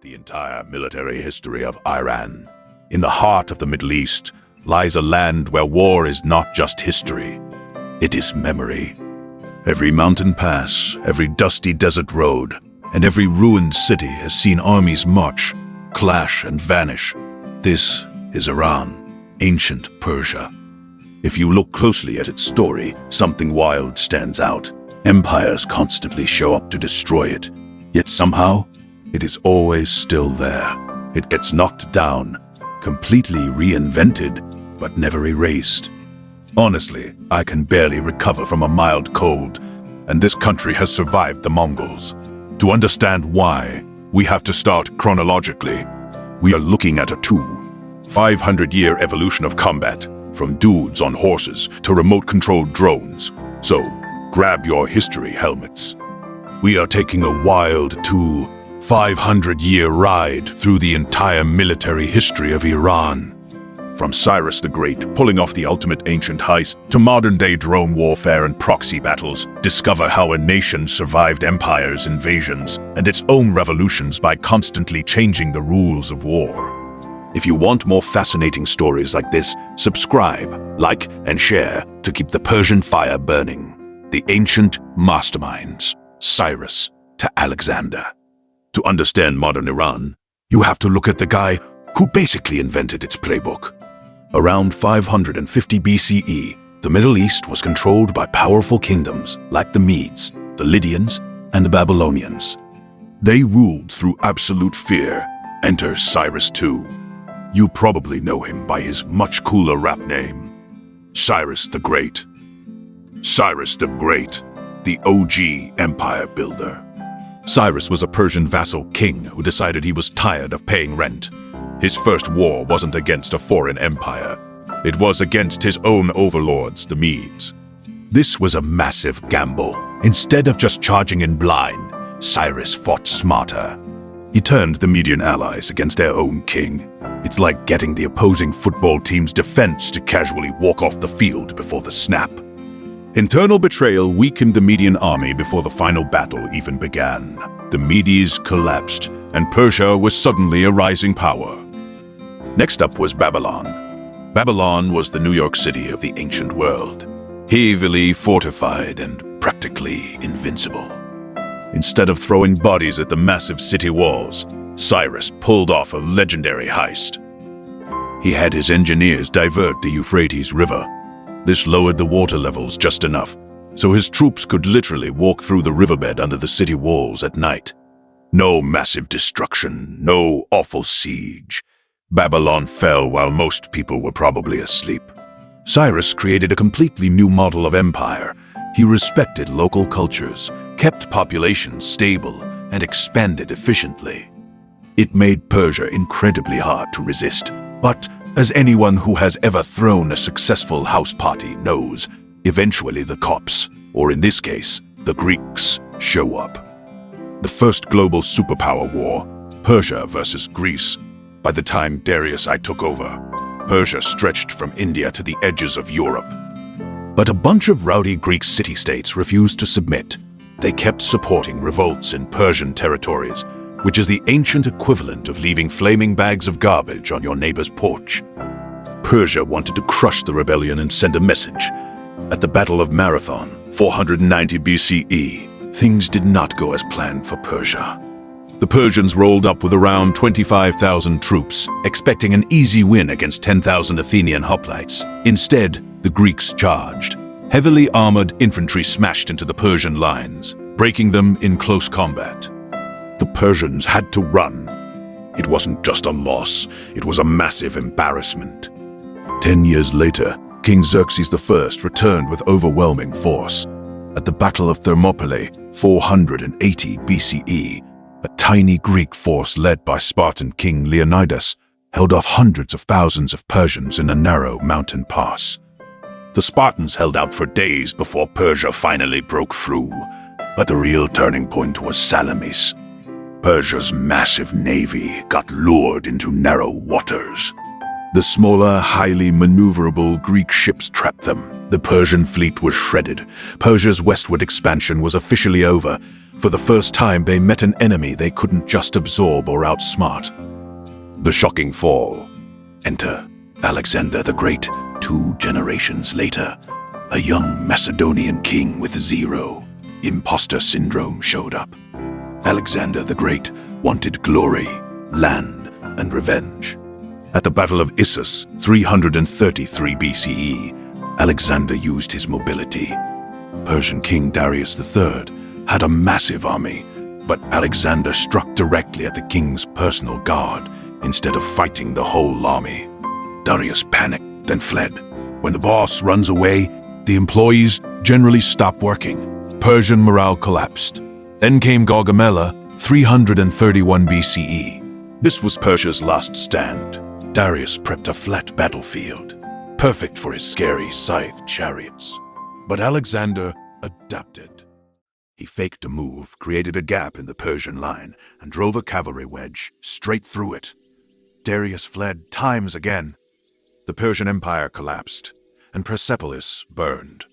the entire military history of Iran. In the heart of the Middle East lies a land where war is not just history, it is memory. Every mountain pass, every dusty desert road, and every ruined city has seen armies march, clash, and vanish. This is Iran, ancient Persia. If you look closely at its story, something wild stands out. Empires constantly show up to destroy it, yet somehow, it is always still there. It gets knocked down, completely reinvented, but never erased. Honestly, I can barely recover from a mild cold, and this country has survived the Mongols. To understand why, we have to start chronologically. We are looking at a 500-year evolution of combat, from dudes on horses to remote-controlled drones. So, grab your history helmets. We are taking a wild 500-year ride through the entire military history of Iran. From Cyrus the Great pulling off the ultimate ancient heist to modern-day drone warfare and proxy battles, discover how a nation survived empires, invasions, and its own revolutions by constantly changing the rules of war. If you want more fascinating stories like this, subscribe, like, and share to keep the Persian fire burning. The ancient masterminds, Cyrus to Alexander. To understand modern Iran, you have to look at the guy who basically invented its playbook. Around 550 BCE, the Middle East was controlled by powerful kingdoms like the Medes, the Lydians, and the Babylonians. They ruled through absolute fear. Enter Cyrus II. You probably know him by his much cooler rap name, Cyrus the Great. Cyrus the Great, the OG empire builder. Cyrus was a Persian vassal king who decided he was tired of paying rent. His first war wasn't against a foreign empire. It was against his own overlords, the Medes. This was a massive gamble. Instead of just charging in blind, Cyrus fought smarter. He turned the Median allies against their own king. It's like getting the opposing football team's defense to casually walk off the field before the snap. Internal betrayal weakened the Median army before the final battle even began. The Medes collapsed, and Persia was suddenly a rising power. Next up was Babylon. Babylon was the New York City of the ancient world, heavily fortified and practically invincible. Instead of throwing bodies at the massive city walls, Cyrus pulled off a legendary heist. He had his engineers divert the Euphrates River. This lowered the water levels just enough, so his troops could literally walk through the riverbed under the city walls at night. No massive destruction, no awful siege. Babylon fell while most people were probably asleep. Cyrus created a completely new model of empire. He respected local cultures, kept populations stable, and expanded efficiently. It made Persia incredibly hard to resist, but as anyone who has ever thrown a successful house party knows, eventually the cops, or in this case, the Greeks, show up. The first global superpower war, Persia versus Greece. By the time Darius I took over, Persia stretched from India to the edges of Europe. But a bunch of rowdy Greek city-states refused to submit. They kept supporting revolts in Persian territories, which is the ancient equivalent of leaving flaming bags of garbage on your neighbor's porch. Persia wanted to crush the rebellion and send a message. At the Battle of Marathon, 490 BCE, things did not go as planned for Persia. The Persians rolled up with around 25,000 troops, expecting an easy win against 10,000 Athenian hoplites. Instead, the Greeks charged. Heavily armored infantry smashed into the Persian lines, breaking them in close combat. The Persians had to run. It wasn't just a loss, it was a massive embarrassment. 10 years later, King Xerxes I returned with overwhelming force. At the Battle of Thermopylae, 480 BCE, a tiny Greek force led by Spartan King Leonidas held off hundreds of thousands of Persians in a narrow mountain pass. The Spartans held out for days before Persia finally broke through, but the real turning point was Salamis. Persia's massive navy got lured into narrow waters. The smaller, highly maneuverable Greek ships trapped them. The Persian fleet was shredded. Persia's westward expansion was officially over. For the first time, they met an enemy they couldn't just absorb or outsmart. The shocking fall. Enter Alexander the Great. 2 generations later, a young Macedonian king with zero imposter syndrome showed up. Alexander the Great wanted glory, land, and revenge. At the Battle of Issus, 333 BCE, Alexander used his mobility. Persian King Darius III had a massive army, but Alexander struck directly at the king's personal guard instead of fighting the whole army. Darius panicked and fled. When the boss runs away, the employees generally stop working. Persian morale collapsed. Then came Gaugamela, 331 BCE. This was Persia's last stand. Darius prepped a flat battlefield, perfect for his scary scythe chariots. But Alexander adapted. He faked a move, created a gap in the Persian line, and drove a cavalry wedge straight through it. Darius fled times again. The Persian Empire collapsed, and Persepolis burned.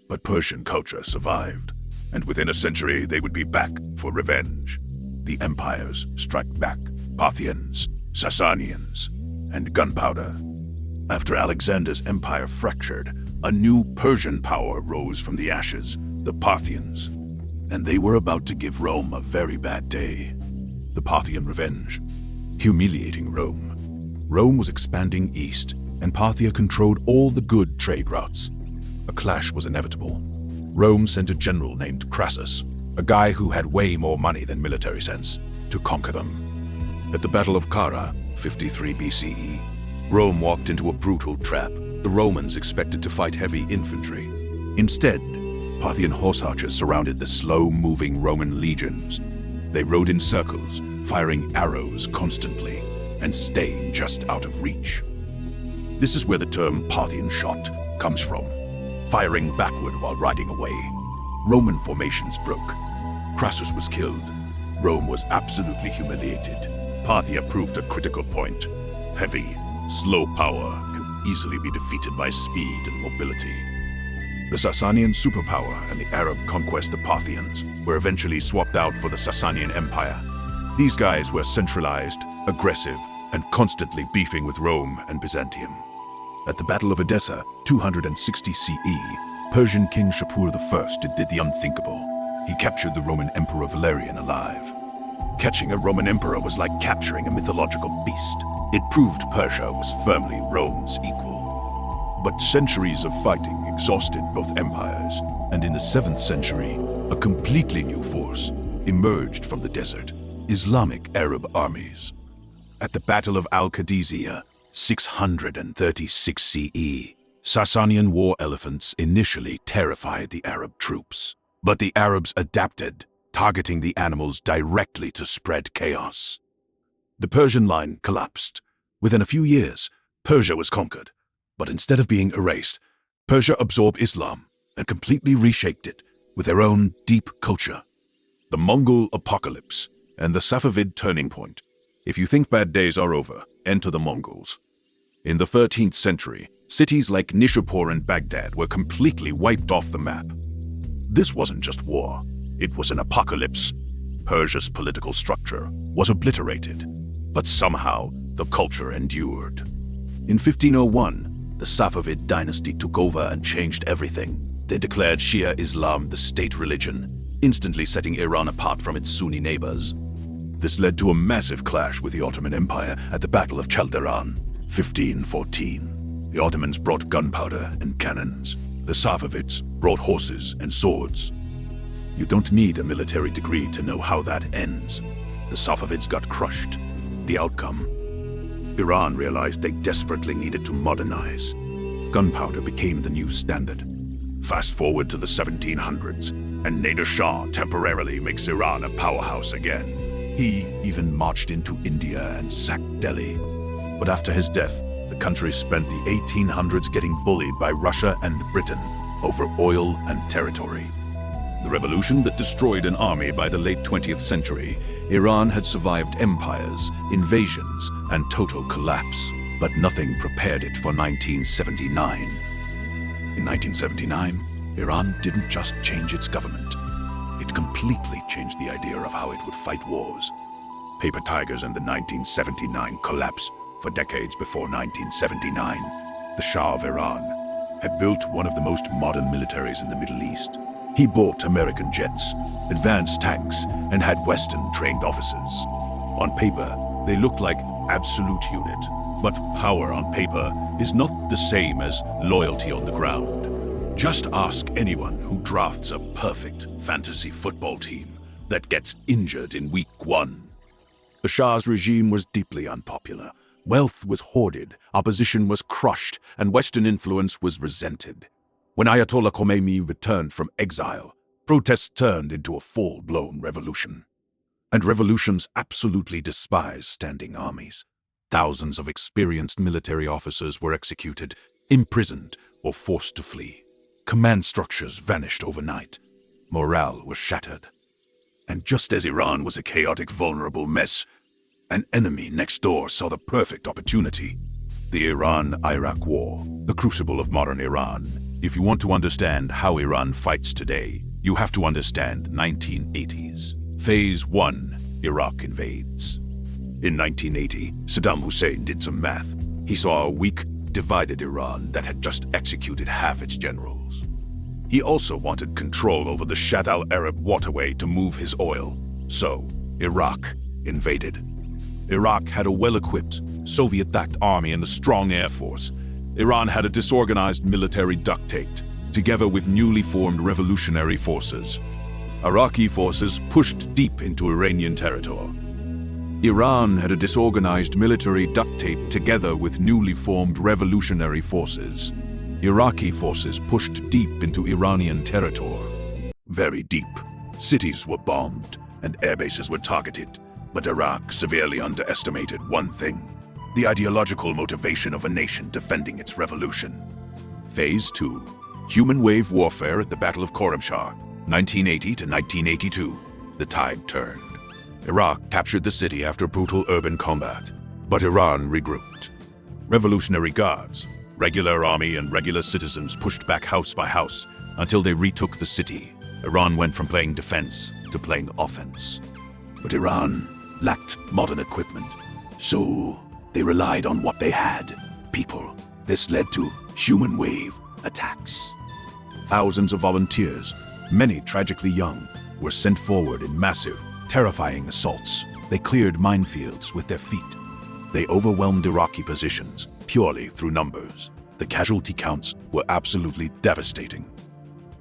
But Persian culture survived, and within a century they would be back for revenge. The empires struck back: Parthians, Sasanians, and gunpowder. After Alexander's empire fractured, a new Persian power rose from the ashes, the Parthians. And they were about to give Rome a very bad day. The Parthian revenge. Humiliating Rome. Rome was expanding east, and Parthia controlled all the good trade routes. A clash was inevitable. Rome sent a general named Crassus, a guy who had way more money than military sense, to conquer them. At the Battle of Cara, 53 BCE, Rome walked into a brutal trap. The Romans expected to fight heavy infantry. Instead, Parthian horse archers surrounded the slow-moving Roman legions. They rode in circles, firing arrows constantly, and staying just out of reach. This is where the term Parthian shot comes from, firing backward while riding away. Roman formations broke. Crassus was killed. Rome was absolutely humiliated. Parthia proved a critical point. Heavy, slow power can easily be defeated by speed and mobility. The Sasanian superpower and the Arab conquest of Parthians were eventually swapped out for the Sasanian Empire. These guys were centralized, aggressive, and constantly beefing with Rome and Byzantium. At the Battle of Edessa, 260 CE, Persian King Shapur I did the unthinkable. He captured the Roman Emperor Valerian alive. Catching a Roman emperor was like capturing a mythological beast. It proved Persia was firmly Rome's equal. But centuries of fighting exhausted both empires, and in the 7th century, a completely new force emerged from the desert: Islamic Arab armies. At the Battle of Al-Qadisiyah, 636 CE, Sasanian war elephants initially terrified the Arab troops. But the Arabs adapted, targeting the animals directly to spread chaos. The Persian line collapsed. Within a few years, Persia was conquered. But instead of being erased, Persia absorbed Islam and completely reshaped it with their own deep culture. The Mongol apocalypse and the Safavid turning point. If you think bad days are over, enter the Mongols. In the 13th century, cities like Nishapur and Baghdad were completely wiped off the map. This wasn't just war, it was an apocalypse. Persia's political structure was obliterated, but somehow the culture endured. In 1501, the Safavid dynasty took over and changed everything. They declared Shia Islam the state religion, instantly setting Iran apart from its Sunni neighbors. This led to a massive clash with the Ottoman Empire at the Battle of Chaldiran, 1514. The Ottomans brought gunpowder and cannons. The Safavids brought horses and swords. You don't need a military degree to know how that ends. The Safavids got crushed. The outcome? Iran realized they desperately needed to modernize. Gunpowder became the new standard. Fast forward to the 1700s, and Nader Shah temporarily makes Iran a powerhouse again. He even marched into India and sacked Delhi. But after his death, the country spent the 1800s getting bullied by Russia and Britain over oil and territory. The revolution that destroyed an army by the late 20th century, Iran had survived empires, invasions, and total collapse. but nothing prepared it for 1979. In 1979, Iran didn't just change its government. It completely changed the idea of how it would fight wars. Paper tigers and the 1979 collapse. For decades before 1979, the Shah of Iran had built one of the most modern militaries in the Middle East. He bought American jets, advanced tanks, and had Western-trained officers. On paper, they looked like absolute unit, but power on paper is not the same as loyalty on the ground. Just ask anyone who drafts a perfect fantasy football team that gets injured in week 1. The Shah's regime was deeply unpopular. Wealth was hoarded, opposition was crushed, and Western influence was resented. When Ayatollah Khomeini returned from exile, protests turned into a full-blown revolution. And revolutions absolutely despise standing armies. Thousands of experienced military officers were executed, imprisoned, or forced to flee. Command structures vanished overnight. Morale was shattered. And just as Iran was a chaotic, vulnerable mess, an enemy next door saw the perfect opportunity. The Iran-Iraq War, the crucible of modern Iran. If you want to understand how Iran fights today, you have to understand 1980s. Phase 1, Iraq invades. In 1980, Saddam Hussein did some math. He saw a weak, divided Iran that had just executed half its generals. He also wanted control over the Shatt al-Arab waterway to move his oil. So, Iraq invaded. Iraq had a well-equipped, Soviet-backed army and a strong air force. Iran had a disorganized military duct-taped, together with newly formed revolutionary forces. Iraqi forces pushed deep into Iranian territory. Iran had a disorganized military duct-taped together with newly formed revolutionary forces. Iraqi forces pushed deep into Iranian territory. Very deep. Cities were bombed and air bases were targeted. But Iraq severely underestimated one thing: the ideological motivation of a nation defending its revolution. Phase 2. Human wave warfare at the Battle of Khorramshahr, 1980 to 1982. The tide turned. Iraq captured the city after brutal urban combat, but Iran regrouped. Revolutionary Guards, regular army and regular citizens pushed back house by house until they retook the city. Iran went from playing defense to playing offense. But Iran lacked modern equipment, so they relied on what they had: people. This led to human wave attacks. Thousands of volunteers, many tragically young, were sent forward in massive, terrifying assaults. They cleared minefields with their feet. They overwhelmed Iraqi positions purely through numbers. The casualty counts were absolutely devastating.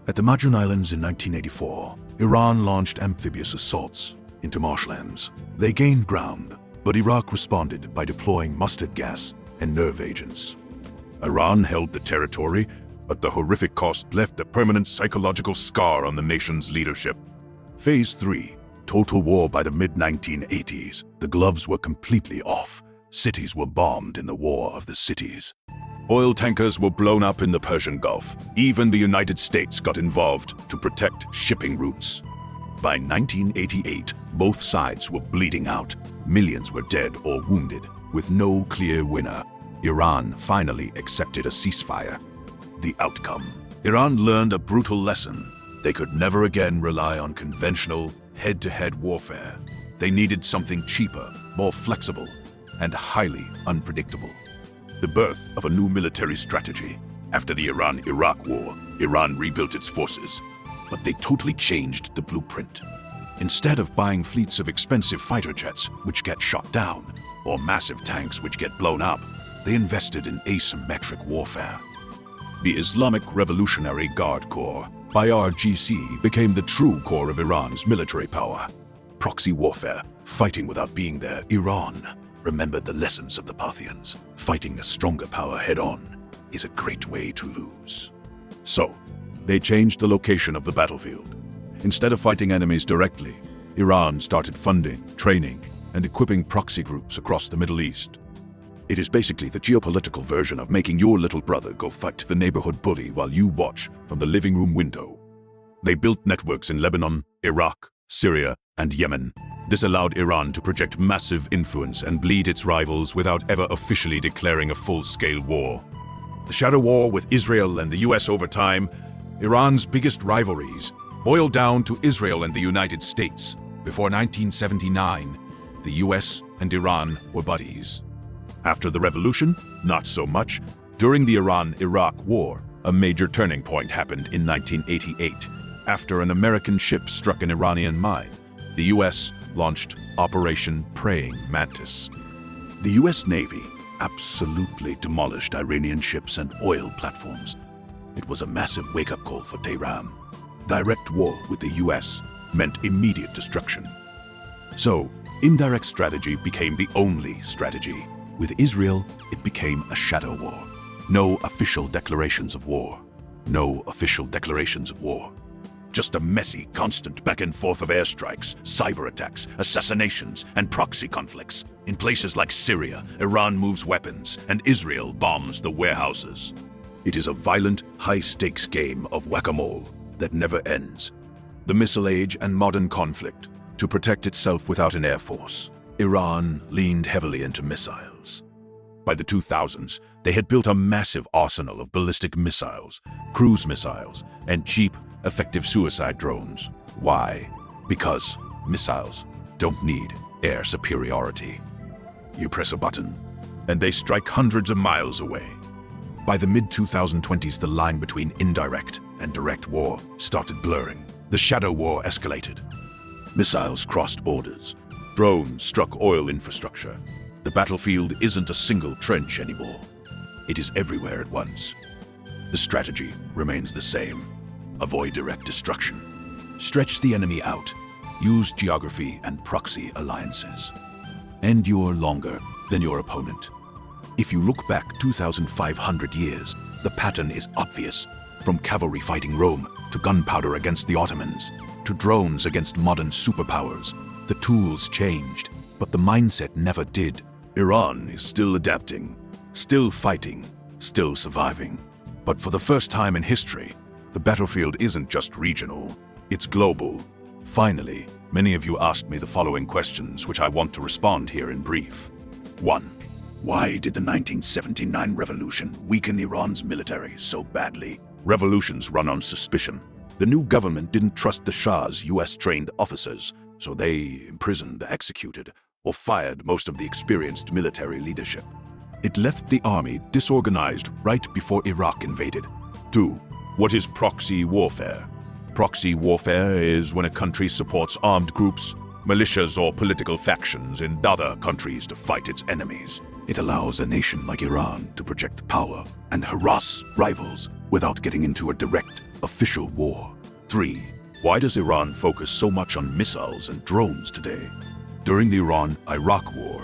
At the Majun Islands in 1984, Iran launched amphibious assaults into marshlands. They gained ground, but Iraq responded by deploying mustard gas and nerve agents. Iran held the territory, but the horrific cost left a permanent psychological scar on the nation's leadership. Phase 3. Total war by the mid-1980s. The gloves were completely off. Cities were bombed in the War of the Cities. Oil tankers were blown up in the Persian Gulf. Even the United States got involved to protect shipping routes. By 1988, both sides were bleeding out. Millions were dead or wounded, with no clear winner. Iran finally accepted a ceasefire. The outcome: Iran learned a brutal lesson. They could never again rely on conventional, head-to-head warfare. They needed something cheaper, more flexible, and highly unpredictable. The birth of a new military strategy. After the Iran-Iraq War, Iran rebuilt its forces, but they totally changed the blueprint. Instead of buying fleets of expensive fighter jets, which get shot down, or massive tanks which get blown up, they invested in asymmetric warfare. The Islamic Revolutionary Guard Corps, IRGC, became the true core of Iran's military power. Proxy warfare, fighting without being there. Iran remembered the lessons of the Parthians. Fighting a stronger power head-on is a great way to lose. So, they changed the location of the battlefield. Instead of fighting enemies directly, Iran started funding, training, and equipping proxy groups across the Middle East. It is basically the geopolitical version of making your little brother go fight the neighborhood bully while you watch from the living room window. They built networks in Lebanon, Iraq, Syria, and Yemen. This allowed Iran to project massive influence and bleed its rivals without ever officially declaring a full-scale war. The shadow war with Israel and the US over time, Iran's biggest rivalries, boiled down to Israel and the United States. Before 1979, the US and Iran were buddies. After the revolution, not so much. During the Iran-Iraq War, a major turning point happened in 1988. After an American ship struck an Iranian mine, the US launched Operation Praying Mantis. The US Navy absolutely demolished Iranian ships and oil platforms. It was a massive wake-up call for Tehran. Direct war with the US meant immediate destruction. So, indirect strategy became the only strategy. With Israel, it became a shadow war. No official declarations of war. No official declarations of war. Just a messy, constant back and forth of airstrikes, cyber attacks, assassinations, and proxy conflicts. In places like Syria, Iran moves weapons, and Israel bombs the warehouses. It is a violent, high-stakes game of whack-a-mole that never ends. The missile age and modern conflict. To protect itself without an air force, Iran leaned heavily into missiles. By the 2000s, they had built a massive arsenal of ballistic missiles, cruise missiles, and cheap, effective suicide drones. Why? Because missiles don't need air superiority. You press a button, and they strike hundreds of miles away. By the mid-2020s, the line between indirect and direct war started blurring. The shadow war escalated. Missiles crossed borders. Drones struck oil infrastructure. The battlefield isn't a single trench anymore. It is everywhere at once. The strategy remains the same. Avoid direct destruction. Stretch the enemy out. Use geography and proxy alliances. Endure longer than your opponent. If you look back 2,500 years, the pattern is obvious. From cavalry fighting Rome, to gunpowder against the Ottomans, to drones against modern superpowers. The tools changed, but the mindset never did. Iran is still adapting, still fighting, still surviving. But for the first time in history, the battlefield isn't just regional, it's global. Finally, many of you asked me the following questions, which I want to respond here in brief. 1. Why did the 1979 revolution weaken Iran's military so badly? Revolutions run on suspicion. The new government didn't trust the Shah's US-trained officers, so they imprisoned, executed, or fired most of the experienced military leadership. It left the army disorganized right before Iraq invaded. 2. What is proxy warfare? Proxy warfare is when a country supports armed groups, militias, or political factions in other countries to fight its enemies. It allows a nation like Iran to project power and harass rivals without getting into a direct, official war. 3. Why does Iran focus so much on missiles and drones today? During the Iran-Iraq War,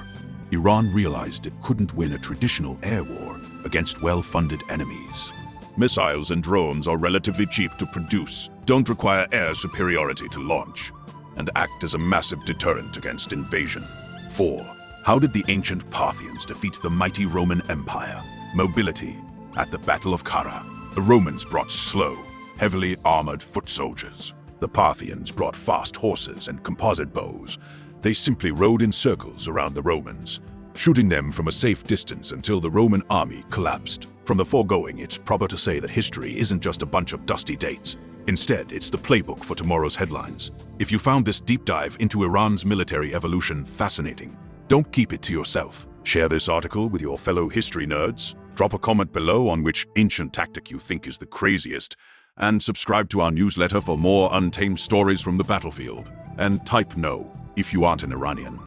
Iran realized it couldn't win a traditional air war against well-funded enemies. Missiles and drones are relatively cheap to produce, don't require air superiority to launch, and act as a massive deterrent against invasion. 4. How did the ancient Parthians defeat the mighty Roman Empire? Mobility. At the Battle of Kara, the Romans brought slow, heavily armored foot soldiers. The Parthians brought fast horses and composite bows. They simply rode in circles around the Romans, shooting them from a safe distance until the Roman army collapsed. From the foregoing, it's proper to say that history isn't just a bunch of dusty dates. Instead, it's the playbook for tomorrow's headlines. If you found this deep dive into Iran's military evolution fascinating, don't keep it to yourself. Share this article with your fellow history nerds. Drop a comment below on which ancient tactic you think is the craziest, and subscribe to our newsletter for more untamed stories from the battlefield. And type no if you aren't an Iranian.